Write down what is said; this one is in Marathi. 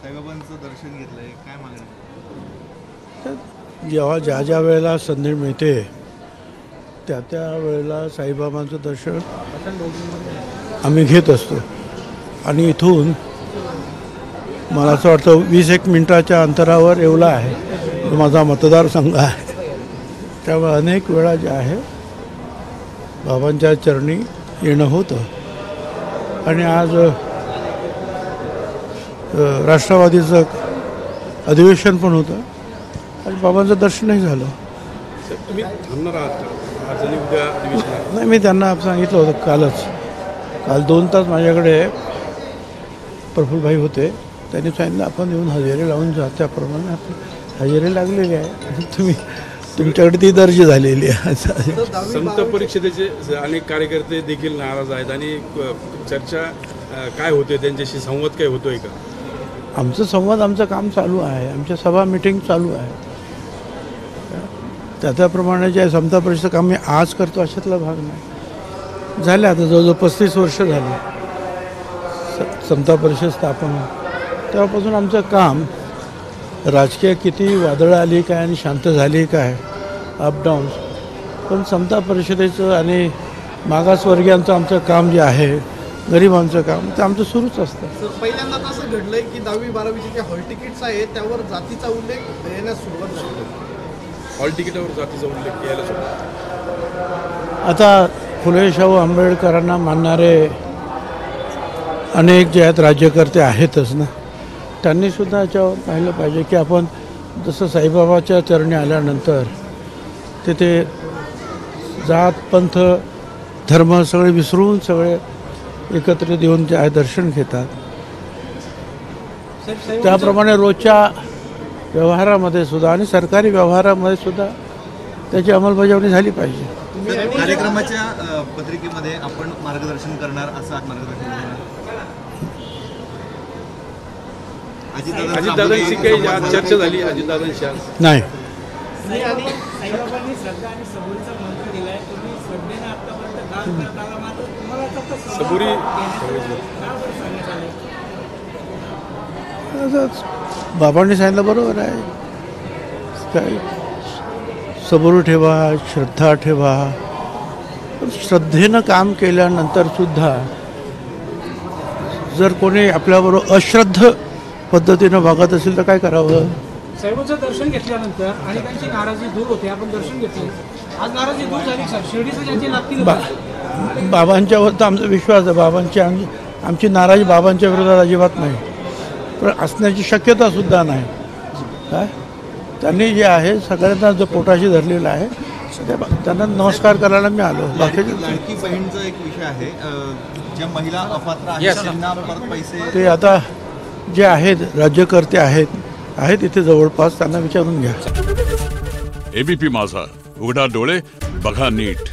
साईबाबांचं दर्शन घेतलंय, काय मागणी? जेव्हा ज्या ज्या वेळेला संधी मिळते त्या त्या वेळेला साईबाबांचं दर्शन आम्ही घेत असतो. आणि इथून मला असं वाटतं 20-1 मिनिटाच्या अंतरावर येवला आहे, तो माझा मतदारसंघ आहे. त्यामुळे अनेक वेळा जे आहे बाबांच्या चरणी येणं होतं. आणि आज राष्ट्रवादीचं अधिवेशन पण होतं आणि बाबांचं दर्शनही झालं. तुम्ही थांबणार आहात आज आणि उद्या अधिवेशन? नाही, मी त्यांना सांगितलं होतं काल 2 तास माझ्याकडे प्रफुल्लभाई होते. त्यांनी सांगितलं आपण येऊन हजेरी लावून जा. त्याप्रमाणे हजेरी लागलेली आहे. तुमच्याकडे ती दर्ज झालेली आहे. संत परिषदेचे अनेक कार्यकर्ते देखील नाराज आहेत आणि चर्चा काय होते, त्यांच्याशी संवाद काय होतोय का? आमचं काम चालू आहे. आमच्या सभा मिटिंग चालू आहे. त्याप्रमाणे जे समता परिषदेचं काम मी आज करतो अशातला भाग नाही. झाले आता जवळजवळ 35 वर्ष झाली समता परिषद स्थापन. तेव्हापासून आमचं काम राजकीय किती वादळं आली काय आणि शांत झाली काय, अपडाऊन्स, पण समता परिषदेचं आणि मागासवर्गीयांचं आमचं काम जे आहे, गरिबांचं काम, ते आमचं सुरूच असतं. पहिल्यांदा असं घडलंय की 10वी-12वीचे जे हॉल तिकीट्स आहेत त्यावर जातीचा उल्लेख येण्यास सुरुवात झाली. हॉल तिकीटावर जातीचा उल्लेख यायला सुरुवात. आता फुले शाहू आंबेडकरांना मानणारे अनेक जे आहेत राज्यकर्ते आहेतच ना. त्यांनीसुद्धा याच्यावर पाहिलं पाहिजे की आपण जसं साईबाबाच्या चरणी आल्यानंतर तिथे जात पंथ धर्म सगळे विसरून सगळे एकत्रित येऊन जे आहे दर्शन घेतात. त्याप्रमाणे रोजच्या व्यवहारामध्ये सुद्धा आणि सरकारी व्यवहारामध्ये सुद्धा त्याची अंमलबजावणी झाली पाहिजे. कार्यक्रमाच्या पत्रिकेमध्ये आपण मार्गदर्शन करणार असं मार्गदर्शन अजितदादांशी काही चर्चा झाली? अजितदादांशी नाही. सबुरी बाबांनी सांगितलं बरोबर आहे. काय सबुरी ठेवा, श्रद्धा ठेवा. श्रद्धेनं काम केल्यानंतर सुद्धा जर कोणी आपल्याबरोबर अश्रद्ध पद्धतीनं वागत असेल तर काय करावं? साहेबांचं दर्शन घेतल्यानंतर आणि त्यांची नाराजी दूर होते. आपण दर्शन घेतलं, आज नाराजी दूर झाली. सर शिर्डीचं ज्यांची लागतील बाबांच्यावर तर आमचा विश्वास आहे. आमची नाराजी बाबांच्या विरोधात अजिबात नाही, पण असण्याची शक्यता सुद्धा नाही. काय त्यांनी जे आहे सगळ्यांना जो पोटाशी धरलेला आहे त्यांना नमस्कार करायला मी आलो. लाडकी बहीणचा एक विषय आहे, ज्या महिला अपात्र आहेत त्यांना परत पैसे ते आता जे आहेत राज्यकर्ते आहेत इथे जवळपास, त्यांना विचारून घ्या. एबीपी माझा, उघडा डोळे बघा नीट.